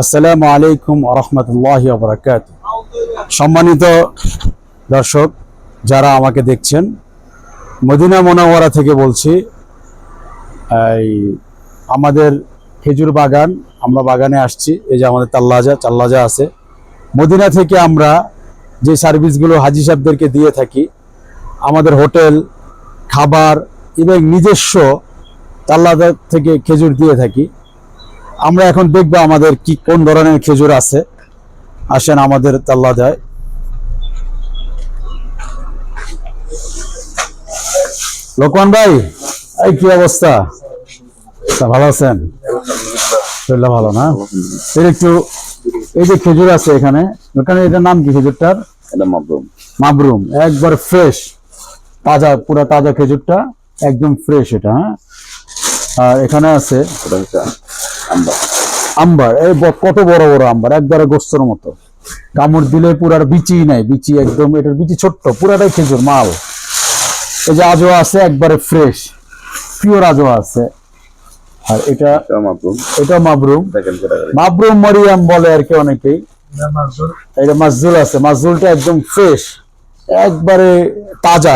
আসসালামু আলাইকুম ওয়া রাহমাতুল্লাহি ওয়া বারাকাতুহু। সম্মানিত দর্শক যারা আমাকে দেখছেন, মদিনা মুনাওয়ারা থেকে বলছি। আমাদের খেজুর বাগান, আমরা বাগানে আসছি। এই যে আমাদের তাল্লাজা আছে। মদিনা থেকে আমরা যে সার্ভিসগুলো হাজী সাহেবদেরকে দিয়ে থাকি, আমাদের হোটেল, খাবার এবং নিজস্ব তাল্লাজা থেকে খেজুর দিয়ে থাকি। আমরা এখন দেখবো আমাদের কি কোন ধরনের খেজুর আছে। আসেন আমাদের তাল্লাজায়। লোকমান ভাই, এই কি অবস্থা? ভালো আছেন? ভালো না? একটু এই যে খেজুর আছে এখানে, এটার নাম কি খেজুরটার? মাবরুম, একবার ফ্রেশ, তাজা, পুরা তাজা খেজুরটা, একদম ফ্রেশ এটা। হ্যাঁ, আর এখানে আছে আম্বার। এই কত বড় বড় আম্বার, একবারে গোস্তর মতো, কামড় দিলে পুরার বিচি নাই, বিচি একদম, এটার বিচি ছোট্ট, পুরাটাই খেজুর মাল। এই যে আজোয়া আছে, একবারে ফ্রেশ পিওর আজোয়া আছে। আর এটা মাবরুম, মাবরুম মরিয়াম বলে আর কি অনেকেই। এটা মাজজুল আছে, মাজজুলটা একদম ফ্রেশ, একবারে তাজা,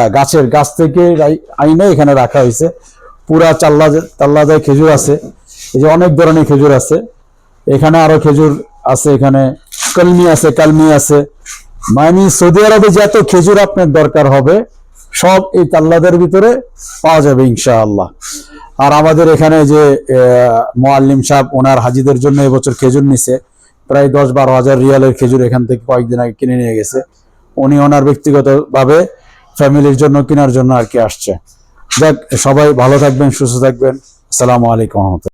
গাছ থেকে আইনে এখানে রাখা হয়েছে। পুরা তাল্লাজায় খেজুর আছে। এই যে অনেক ধরনের খেজুর আছে এখানে, আরো খেজুর আছে এখানে, কালমি আছে। মানে সৌদি আরবে যত খেজুর আপনার দরকার হবে সব এই তাল্লাদের ভিতরে পাওয়া যাবে ইনশাআল্লাহ। আর আমাদের এখানে যে মুআল্লিম সাহেব, ওনার হাজিদের জন্য এবছর খেজুর নিছে, প্রায় 10-12 হাজার রিয়ালের খেজুর এখান থেকে কয়েকদিন আগে কিনে নিয়ে গেছে। উনি ওনার ব্যক্তিগত ভাবে ফ্যামিলির জন্য কেনার জন্য আর কি আসছে। যাক, সবাই ভালো থাকবেন, সুস্থ থাকবেন। আসসালামু আলাইকুম।